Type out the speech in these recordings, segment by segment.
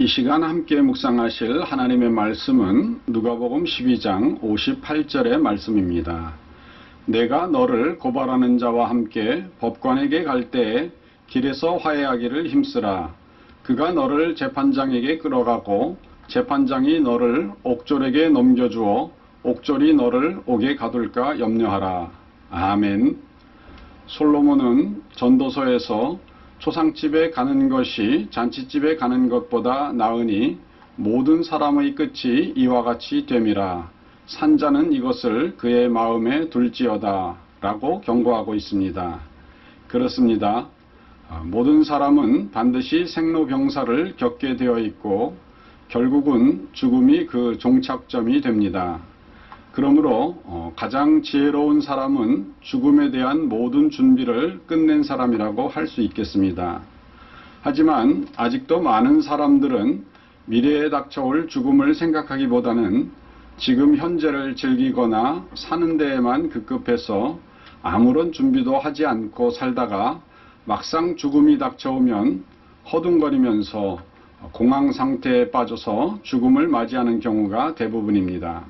이 시간 함께 묵상하실 하나님의 말씀은 누가복음 12장 58절의 말씀입니다. 내가 너를 고발하는 자와 함께 법관에게 갈 때에 길에서 화해하기를 힘쓰라. 그가 너를 재판장에게 끌어가고 재판장이 너를 옥졸에게 넘겨주어 옥졸이 너를 옥에 가둘까 염려하라. 아멘. 솔로몬은 전도서에서 초상집에 가는 것이 잔치집에 가는 것보다 나으니 모든 사람의 끝이 이와 같이 됨이라. 산자는 이것을 그의 마음에 둘지어다 라고 경고하고 있습니다. 그렇습니다. 모든 사람은 반드시 생로병사를 겪게 되어 있고 결국은 죽음이 그 종착점이 됩니다. 그러므로 가장 지혜로운 사람은 죽음에 대한 모든 준비를 끝낸 사람이라고 할 수 있겠습니다. 하지만 아직도 많은 사람들은 미래에 닥쳐올 죽음을 생각하기보다는 지금 현재를 즐기거나 사는 데에만 급급해서 아무런 준비도 하지 않고 살다가 막상 죽음이 닥쳐오면 허둥거리면서 공황 상태에 빠져서 죽음을 맞이하는 경우가 대부분입니다.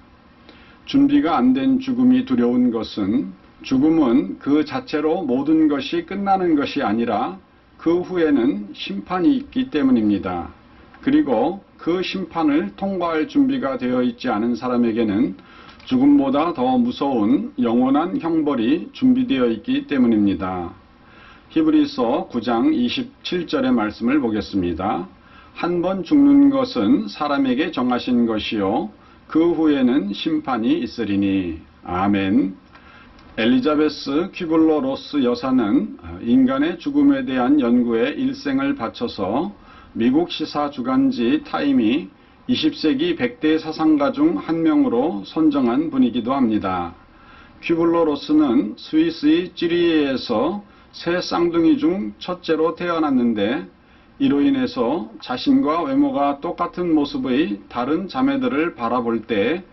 준비가 안 된 죽음이 두려운 것은 죽음은 그 자체로 모든 것이 끝나는 것이 아니라 그 후에는 심판이 있기 때문입니다. 그리고 그 심판을 통과할 준비가 되어 있지 않은 사람에게는 죽음보다 더 무서운 영원한 형벌이 준비되어 있기 때문입니다. 히브리서 9장 27절의 말씀을 보겠습니다. 한 번 죽는 것은 사람에게 정하신 것이요 그 후에는 심판이 있으리니. 아멘. 엘리자베스 퀴블러 로스 여사는 인간의 죽음에 대한 연구에 일생을 바쳐서 미국 시사 주간지 타임이 20세기 100대 사상가 중 한 명으로 선정한 분이기도 합니다. 퀴블러 로스는 스위스의 찌리에에서 세 쌍둥이 중 첫째로 태어났는데 이로 인해서 자신과 외모가 똑같은 모습의 다른 자매들을 바라볼 때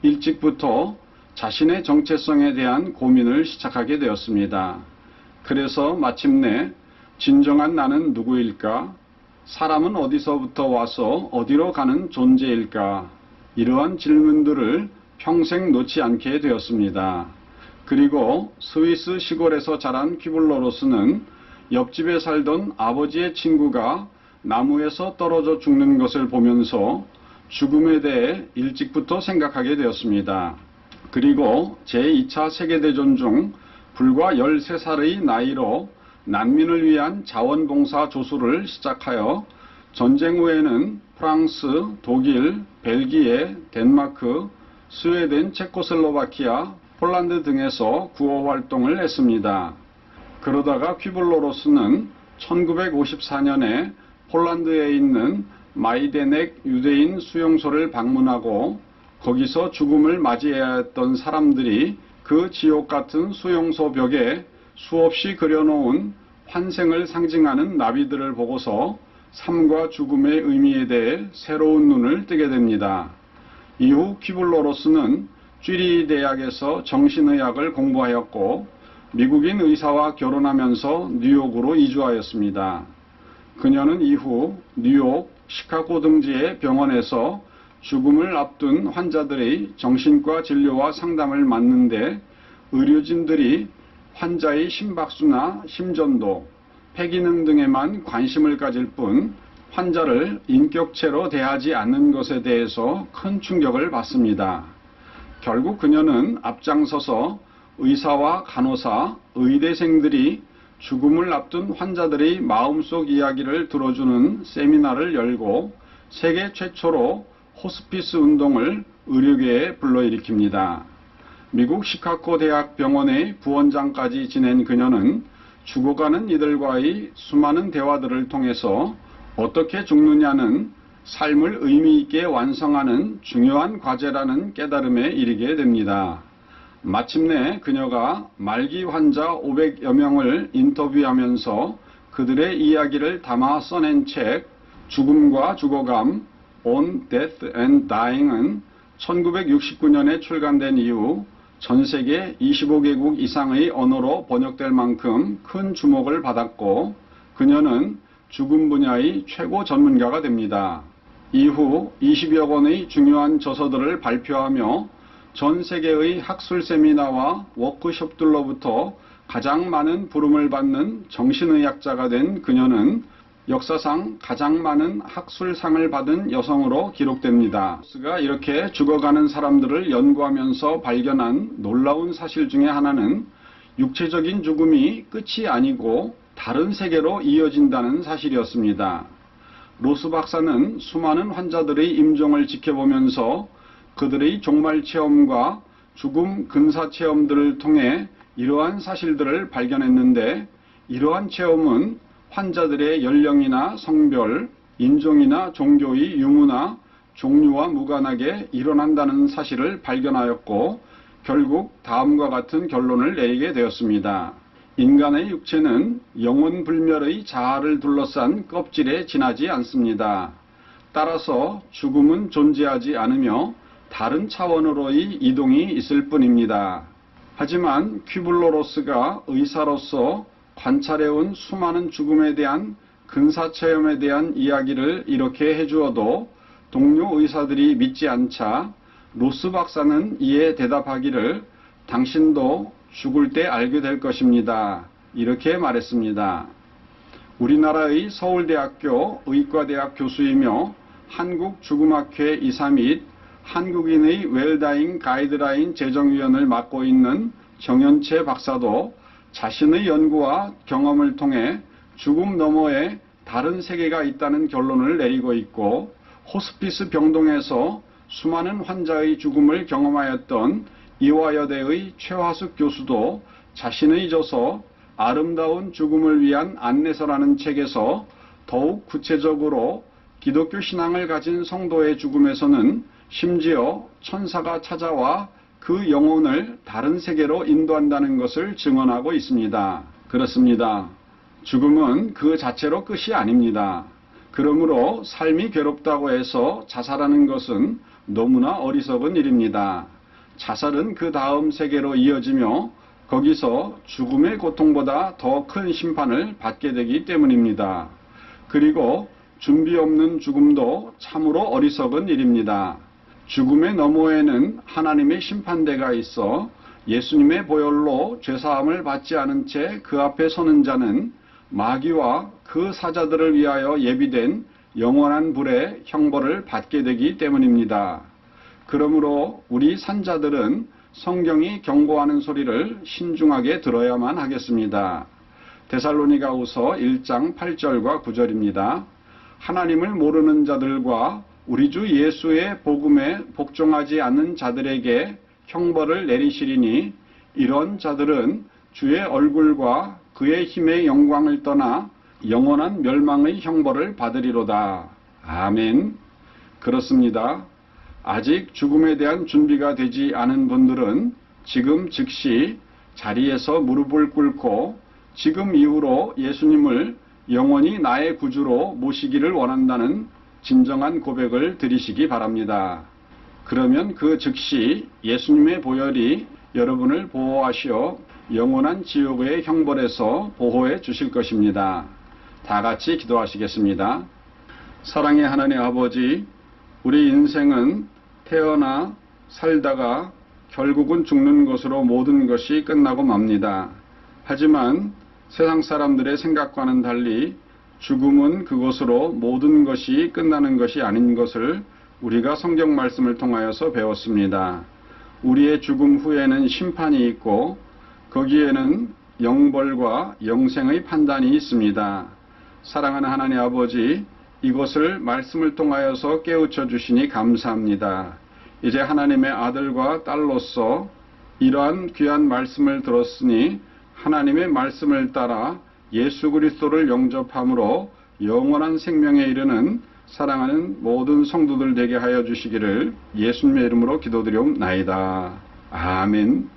일찍부터 자신의 정체성에 대한 고민을 시작하게 되었습니다. 그래서 마침내 진정한 나는 누구일까? 사람은 어디서부터 와서 어디로 가는 존재일까? 이러한 질문들을 평생 놓지 않게 되었습니다. 그리고 스위스 시골에서 자란 퀴블러 로스는 옆집에 살던 아버지의 친구가 나무에서 떨어져 죽는 것을 보면서 죽음에 대해 일찍부터 생각하게 되었습니다. 그리고 제2차 세계대전 중 불과 13살의 나이로 난민을 위한 자원봉사 조수를 시작하여 전쟁 후에는 프랑스, 독일, 벨기에, 덴마크, 스웨덴, 체코슬로바키아, 폴란드 등에서 구호 활동을 했습니다. 그러다가 퀴블러 로스는 1954년에 폴란드에 있는 마이데넥 유대인 수용소를 방문하고 거기서 죽음을 맞이해야 했던 사람들이 그 지옥 같은 수용소 벽에 수없이 그려놓은 환생을 상징하는 나비들을 보고서 삶과 죽음의 의미에 대해 새로운 눈을 뜨게 됩니다. 이후 퀴블러 로스는 쥐리 대학에서 정신의학을 공부하였고 미국인 의사와 결혼하면서 뉴욕으로 이주하였습니다. 그녀는 이후 뉴욕, 시카고 등지의 병원에서 죽음을 앞둔 환자들의 정신과 진료와 상담을 맡는데 의료진들이 환자의 심박수나 심전도, 폐기능 등에만 관심을 가질 뿐 환자를 인격체로 대하지 않는 것에 대해서 큰 충격을 받습니다. 결국 그녀는 앞장서서 의사와 간호사, 의대생들이 죽음을 앞둔 환자들의 마음속 이야기를 들어주는 세미나를 열고 세계 최초로 호스피스 운동을 의료계에 불러일으킵니다. 미국 시카고 대학 병원의 부원장까지 지낸 그녀는 죽어가는 이들과의 수많은 대화들을 통해서 어떻게 죽느냐는 삶을 의미 있게 완성하는 중요한 과제라는 깨달음에 이르게 됩니다. 마침내 그녀가 말기 환자 500여 명을 인터뷰하면서 그들의 이야기를 담아 써낸 책 죽음과 죽어감 On Death and Dying은 1969년에 출간된 이후 전 세계 25개국 이상의 언어로 번역될 만큼 큰 주목을 받았고 그녀는 죽음 분야의 최고 전문가가 됩니다. 이후 20여 권의 중요한 저서들을 발표하며 전 세계의 학술 세미나와 워크숍들로부터 가장 많은 부름을 받는 정신의학자가 된 그녀는 역사상 가장 많은 학술상을 받은 여성으로 기록됩니다. 그가 이렇게 죽어가는 사람들을 연구하면서 발견한 놀라운 사실 중에 하나는 육체적인 죽음이 끝이 아니고 다른 세계로 이어진다는 사실이었습니다. 로스 박사는 수많은 환자들의 임종을 지켜보면서 그들의 종말 체험과 죽음 근사 체험들을 통해 이러한 사실들을 발견했는데, 이러한 체험은 환자들의 연령이나 성별, 인종이나 종교의 유무나 종류와 무관하게 일어난다는 사실을 발견하였고, 결국 다음과 같은 결론을 내리게 되었습니다. 인간의 육체는 영혼불멸의 자아를 둘러싼 껍질에 지나지 않습니다. 따라서 죽음은 존재하지 않으며 다른 차원으로의 이동이 있을 뿐입니다. 하지만 퀴블러-로스가 의사로서 관찰해온 수많은 죽음에 대한 근사체험에 대한 이야기를 이렇게 해주어도 동료 의사들이 믿지 않자 로스 박사는 이에 대답하기를 당신도 죽을 때 알게 될 것입니다. 이렇게 말했습니다. 우리나라의 서울대학교 의과대학 교수이며 한국죽음학회 이사 및 한국인의 웰다잉 가이드라인 제정위원을 맡고 있는 정연채 박사도 자신의 연구와 경험을 통해 죽음 너머에 다른 세계가 있다는 결론을 내리고 있고, 호스피스 병동에서 수많은 환자의 죽음을 경험하였던 이화여대의 최화숙 교수도 자신의 저서 아름다운 죽음을 위한 안내서라는 책에서 더욱 구체적으로 기독교 신앙을 가진 성도의 죽음에서는 심지어 천사가 찾아와 그 영혼을 다른 세계로 인도한다는 것을 증언하고 있습니다. 그렇습니다. 죽음은 그 자체로 끝이 아닙니다. 그러므로 삶이 괴롭다고 해서 자살하는 것은 너무나 어리석은 일입니다. 자살은 그 다음 세계로 이어지며 거기서 죽음의 고통보다 더 큰 심판을 받게 되기 때문입니다. 그리고 준비 없는 죽음도 참으로 어리석은 일입니다. 죽음의 너머에는 하나님의 심판대가 있어 예수님의 보혈로 죄사함을 받지 않은 채 그 앞에 서는 자는 마귀와 그 사자들을 위하여 예비된 영원한 불의 형벌을 받게 되기 때문입니다. 그러므로 우리 산자들은 성경이 경고하는 소리를 신중하게 들어야만 하겠습니다. 데살로니가후서 1장 8절과 9절입니다. 하나님을 모르는 자들과 우리 주 예수의 복음에 복종하지 않는 자들에게 형벌을 내리시리니 이런 자들은 주의 얼굴과 그의 힘의 영광을 떠나 영원한 멸망의 형벌을 받으리로다. 아멘. 그렇습니다. 아직 죽음에 대한 준비가 되지 않은 분들은 지금 즉시 자리에서 무릎을 꿇고 지금 이후로 예수님을 영원히 나의 구주로 모시기를 원한다는 진정한 고백을 드리시기 바랍니다. 그러면 그 즉시 예수님의 보혈이 여러분을 보호하시어 영원한 지옥의 형벌에서 보호해 주실 것입니다. 다 같이 기도하시겠습니다. 사랑의 하나님 아버지, 우리 인생은 태어나 살다가 결국은 죽는 것으로 모든 것이 끝나고 맙니다. 하지만 세상 사람들의 생각과는 달리 죽음은 그것으로 모든 것이 끝나는 것이 아닌 것을 우리가 성경 말씀을 통하여서 배웠습니다. 우리의 죽음 후에는 심판이 있고 거기에는 영벌과 영생의 판단이 있습니다. 사랑하는 하나님 아버지, 이것을 말씀을 통하여서 깨우쳐 주시니 감사합니다. 이제 하나님의 아들과 딸로서 이러한 귀한 말씀을 들었으니 하나님의 말씀을 따라 예수 그리스도를 영접함으로 영원한 생명에 이르는 사랑하는 모든 성도들 되게 하여 주시기를 예수님의 이름으로 기도드리옵나이다. 아멘.